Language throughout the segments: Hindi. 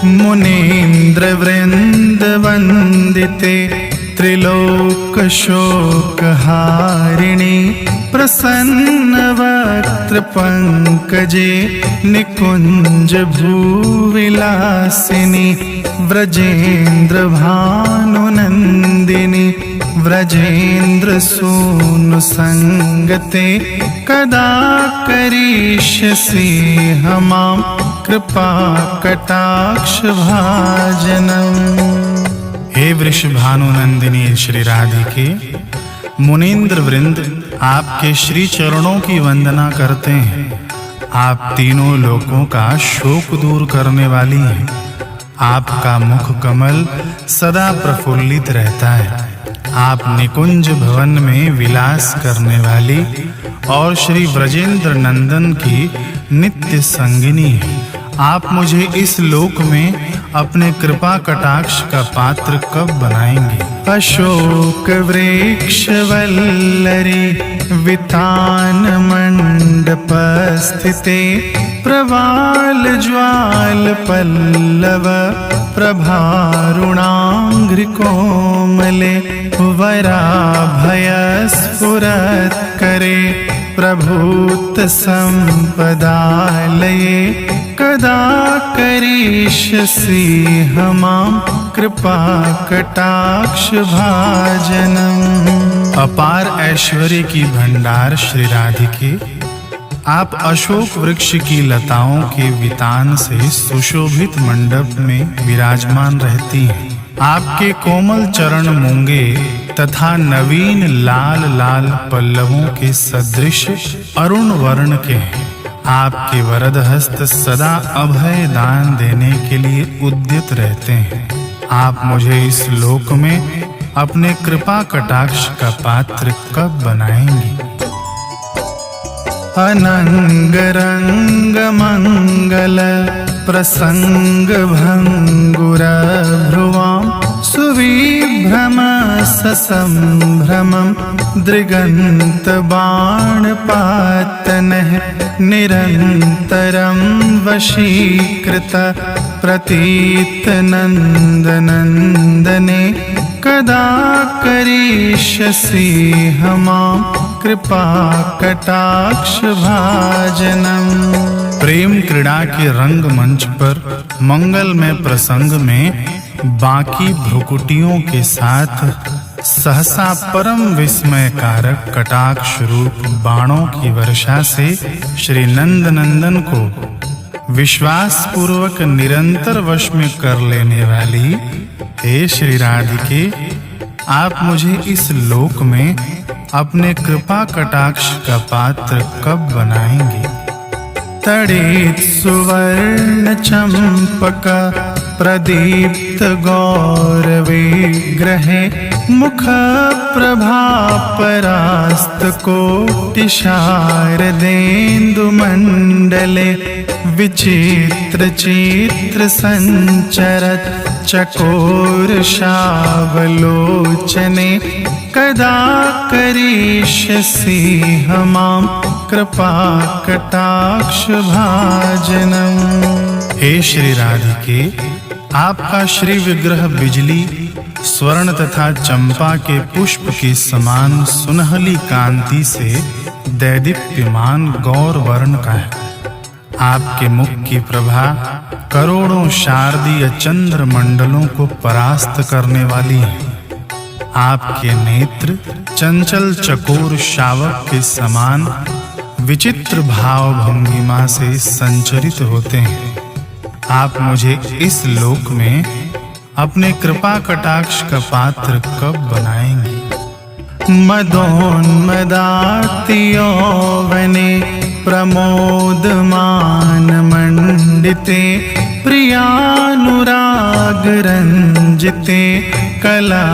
मुनीन्द्र वृंद वंदिते त्रिलोक शोक हारिणी प्रसन्न वक्त्र पंकजे निकुंज भूविलासिनी व्रजेन्द्र भानुनंदिनी व्रजेन्द्र सूनु संगते कदा करिष्यसि हमां कृपा कटाक्ष भाजनम्। हे वृषभानुनंदिनी श्री राधिके, मुनीन्द्र वृंद आपके श्री चरणों की वंदना करते हैं। आप तीनों लोकों का शोक दूर करने वाली हैं। आपका मुख कमल सदा प्रफुल्लित रहता है। आप निकुंज भवन में विलास करने वाली और श्री व्रजेंद्र नंदन की नित्य संगिनी है। आप मुझे इस लोक में अपने कृपा कटाक्ष का पात्र कब बनाएंगे? अशोक वृक्ष वल्लरी वितान मंडप स्थिते प्रवाल ज्वाल पल्लव प्रभारुणांग्रि कोमले वराभय स्फुरत् करे प्रभूत संपदालये कदा करिष्यसि हमां कृपा कटाक्ष भाजनम्। अपार ऐश्वर्य की भंडार श्री राधिके, आप अशोक वृक्ष की लताओं के वितान से सुशोभित मंडप में विराजमान रहती हैं। आपके कोमल चरण मूंगे तथा नवीन लाल लाल पल्लवों के सदृश अरुण वर्ण के हैं। आपके वरद हस्त सदा अभय दान देने के लिए उद्यत रहते हैं। आप मुझे इस लोक में अपने कृपा कटाक्ष का पात्र कब बनाएंगे? अनंग रंग मंगल प्रसंग भंगुर भ्रुवां सुविभ्रम ससंभ्रमं दृगंत बाणपातनः निरंतरं वशीकृत प्रतीत नंदनंदने कदा करिष्यसि हमां कृपा कटाक्ष भाजनम्। प्रेम क्रीड़ा के रंग मंच पर मंगलमय प्रसंग में बाकी भ्रुकुटियों के साथ सहसा परम विस्मय कारक कटाक्ष रूप बाणों की वर्षा से श्री नंद नंदन को विश्वास पूर्वक निरंतर वश में कर लेने वाली हे श्री राधिके, आप मुझे इस लोक में अपने कृपा कटाक्ष का पात्र कब बनाएंगे? तड़ित सुवर्ण चंपक प्रदीप्त गौर विग्रहे मुख प्रभा परास्त कोटिशारदेन्दु मंडले विचित्र चित्र संचरत् चकोर शावलोचने कदा करिष्यसि हमां कृपा कटाक्ष भाजनम्। हे श्री राधिके, आपका श्री विग्रह बिजली स्वर्ण तथा चंपा के पुष्प के समान सुनहली कांति से दैदीप्यमान गौर वर्ण का है। आपके मुख की प्रभा करोड़ों शारदीय चंद्र मंडलों को परास्त करने वाली है। आपके नेत्र चंचल चकोर शावक के समान विचित्र भाव भंगिमा से संचरित होते हैं। आप मुझे इस लोक में अपने कृपा कटाक्ष का पात्र कब बनाएंगे? मदोन्मदाति यौवने प्रमोदमान मंडिते प्रियानुराग रंजिते कला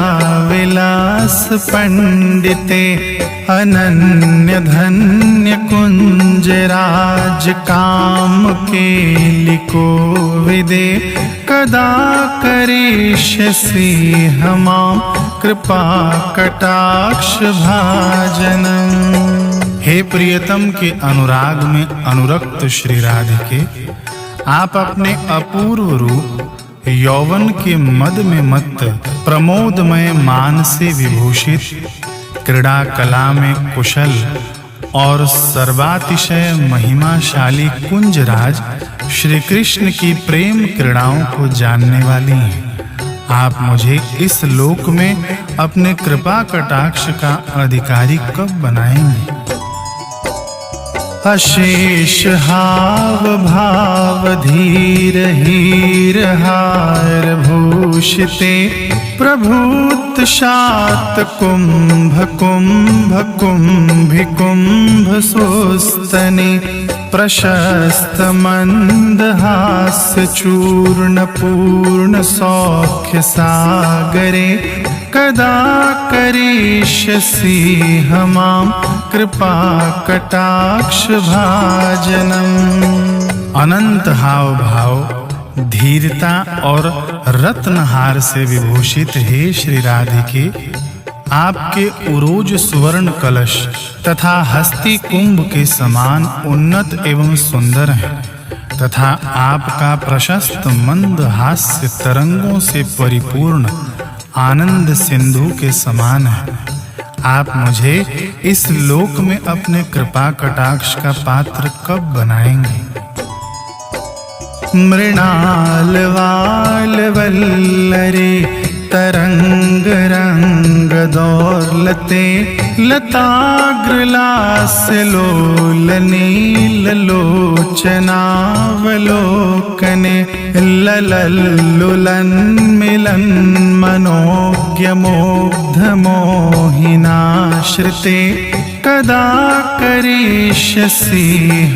विलास पंडिते अनन्य धन्य कुंज राज काम केलिको विदे कदा करिष्यसि हमां कृपा कटाक्ष भाजनम्। हे प्रियतम के अनुराग में अनुरक्त श्री राधिके, आप अपने अपूर्व रूप यौवन के मद में मत्त, प्रमोदमय मान से विभूषित, क्रीड़ा कला में कुशल और सर्वातिशय महिमाशाली कुंजराज श्री कृष्ण की प्रेम क्रीड़ाओं को जानने वाली हैं। आप मुझे इस लोक में अपने कृपा कटाक्ष का अधिकारी कब बनाएंगे? अशेष हाव भाव धीर हीर हार भूषिते, प्रभूत शात कुंभ कुंभ कुंभि कुंभ सोस्तने, प्रशस्त मंद हास्य चूर्ण पूर्ण सौख्य सागरे, कदा करिष्यसि हमां कृपा कटाक्ष भाजनम्। अनंत हाव भाव, धीरता और रत्नहार से विभूषित हे श्री राधिके, आपके उरोज सुवर्ण कलश तथा हस्ती कुंभ के समान उन्नत एवं सुंदर हैं, तथा आपका प्रशस्त मंद हास्य तरंगों से परिपूर्ण आनंद सिंधु के समान है। आप मुझे इस लोक में अपने कृपा कटाक्ष का पात्र कब बनाएंगे? मृणाल वाल वल्लरे, तरंग रंग दौलते, लताग्रलास लोल नील लोचनावलोकने, ललल्लुलन मिलन मनोज्ञ मुग्ध मोहिनाश्रिते, कदा करिष्यसि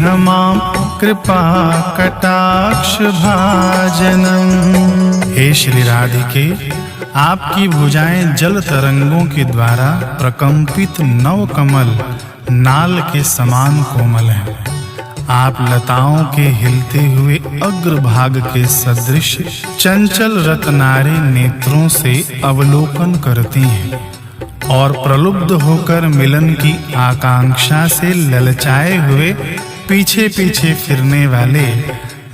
हमां कृपा कटाक्ष भाजनम्। हे श्री राधिके, आपकी भुजाएं जल तरंगों के द्वारा प्रकंपित नव कमल नाल के समान कोमल हैं। आप लताओं के हिलते हुए अग्रभाग के सदृश चंचल रत्नारे नेत्रों से अवलोकन करती हैं और प्रलुब्ध होकर मिलन की आकांक्षा से ललचाए हुए पीछे पीछे फिरने वाले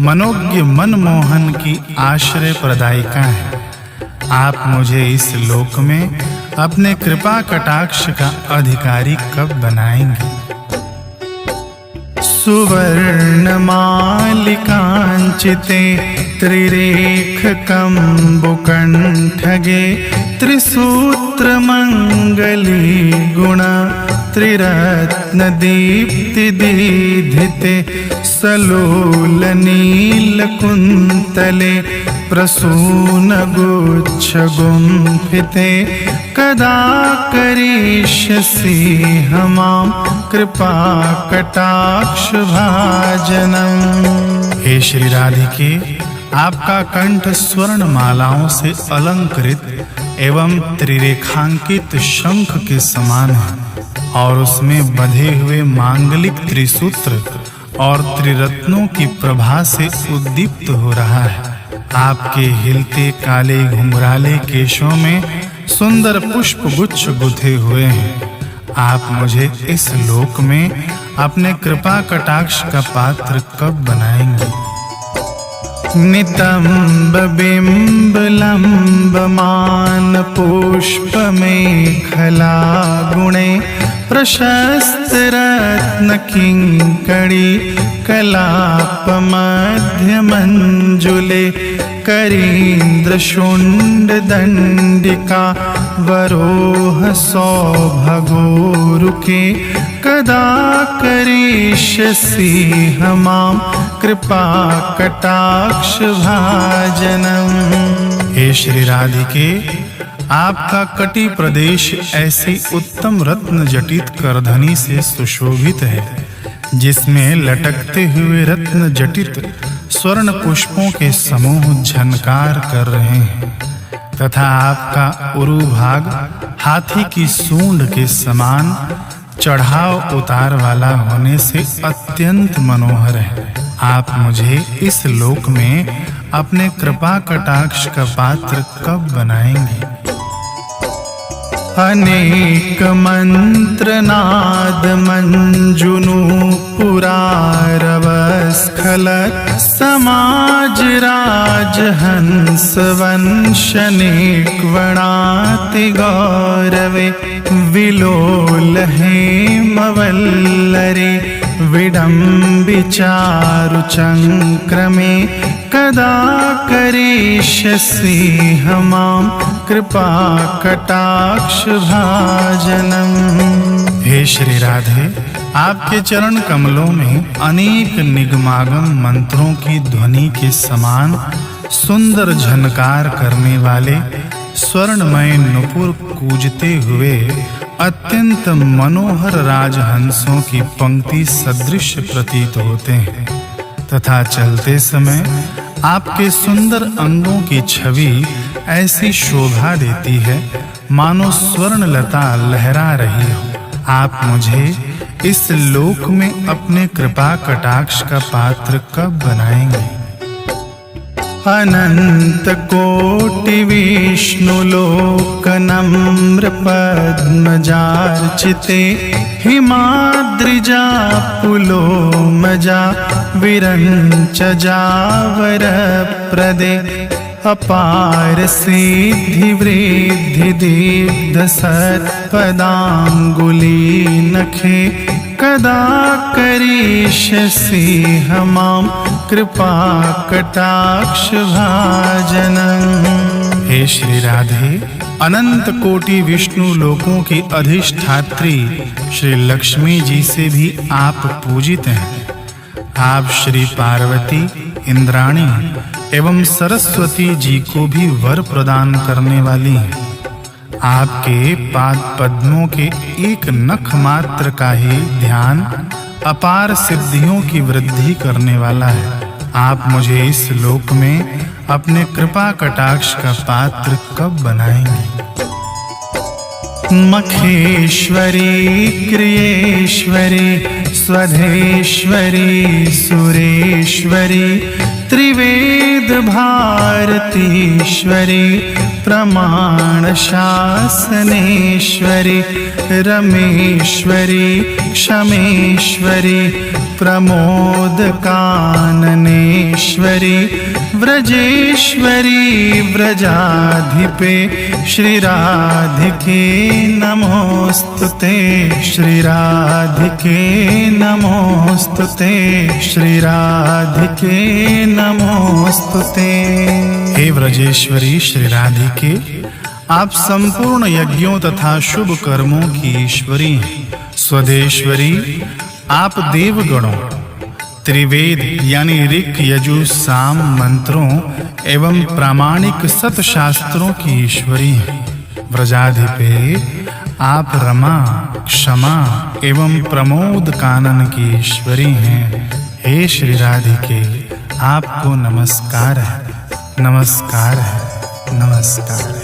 मनोज्ञ मनमोहन की आश्रय प्रदायिका हैं। आप मुझे इस लोक में अपने कृपा कटाक्ष का अधिकारी कब बनाएंगे? सुवर्ण मालिकांचिते, त्रिरेख कंबुकंठगे, त्रिसूत्र मंगली गुण, त्रिरत्न दीप्ति दीधिते, सलोल नील कुंतले, प्रसून गुच्छ गुंफिते, कदा करिष्यसि हमां कृपा कटाक्ष भाजनम्। हे श्री राधिके, आपका कंठ स्वर्ण मालाओं से अलंकृत एवं त्रिरेखांकित शंख के समान है और उसमें बंधे हुए मांगलिक त्रिसूत्र और त्रिरत्नों की प्रभा से उद्दीप्त हो रहा है। आपके हिलते काले घुंघराले केशों में सुंदर पुष्प गुच्छ गुथे हुए हैं। आप मुझे इस लोक में अपने कृपा कटाक्ष का पात्र कब बनाएंगे? नितंब बिंब लंब मान पुष्प मेखला गुणे, प्रशस्त रत्न किंकड़ी कलाप मध्य मंजुले, करीन्द्र शुंड दंडिका वरोह सौभगोरुके, कदा करिष्यसि हमां कृपा कटाक्ष भाजनम्। हे श्री राधिके, आपका कटी प्रदेश ऐसी उत्तम रत्न जटित करधनी से सुशोभित है जिसमें लटकते हुए रत्न जटित स्वर्ण पुष्पों के समूह झनकार कर रहे हैं, तथा आपका उरु भाग हाथी की सूंड के समान चढ़ाव उतार वाला होने से अत्यंत मनोहर है। आप मुझे इस लोक में अपने कृपा कटाक्ष का पात्र कब बनाएंगे? अनेक मंत्र नाद मंजुनूपुरारवस्खलत् समाज राज हंस वंशनेक्वणाति गौरवे विलोलहे मवल्लरे विडम्बिचारु चंक्रमे कदा करिष्यसि मां कृपा कटाक्ष भाजनम। हे श्री राधे, आपके चरण कमलों में अनेक निगमागम मंत्रों की ध्वनि के समान सुंदर झनकार करने वाले स्वर्णमय नुपुर कूजते हुए अत्यंत मनोहर राजहंसों की पंक्ति सदृश प्रतीत होते हैं तथा चलते समय आपके सुंदर अंगों की छवि ऐसी शोभा देती है मानो स्वर्ण लता लहरा रही हो। आप मुझे इस लोक में अपने कृपा कटाक्ष का पात्र कब बनाएंगे? अनंत कोटि विष्णु लोक नम्र पद्मजार्चिते हिमाद्रिजा पुलोमजा विरंच जावर प्रदे अपार सिद्धि वृद्धि दीप्त सत्पदांगुली नखे कदा करिष्यसि मां कृपा कटाक्ष भाजनम। हे श्री राधे, अनंत कोटि विष्णु लोकों की अधिष्ठात्री श्री लक्ष्मी जी से भी आप पूजित हैं। आप श्री पार्वती, इंद्राणी एवं सरस्वती जी को भी वर प्रदान करने वाली हैं। आपके पाद पद्मों के एक नख मात्र का ही ध्यान अपार सिद्धियों की वृद्धि करने वाला है। आप मुझे इस लोक में अपने कृपा कटाक्ष का पात्र कब बनाएंगे? मखेश्वरी, क्रियेश्वरी, स्वधेश्वरी, सुरेश्वरी, त्रिवेद भारतीश्वरी, प्रमाण शासनेश्वरी, रमेश्वरी, क्षमेश्वरी, प्रमोद काननेश्वरी, व्रजेश्वरी, व्रजाधिपे श्री राधिके नमोस्तुते, श्री राधिके नमोस्तुते, श्री राधिके नमोस्तुते। हे व्रजेश्वरी श्री राधिके, आप संपूर्ण यज्ञों तथा शुभ कर्मों की ईश्वरी हैं। स्वदेश्वरी, आप देवगणों, त्रिवेद यानी ऋक् यजु साम मंत्रों एवं प्रामाणिक सत शास्त्रों की ईश्वरी हैं। व्रजाधिपे, आप रमा, क्षमा एवं प्रमोद कानन की ईश्वरी हैं। हे श्री राधिके, आपको नमस्कार है, नमस्कार है, नमस्कार है।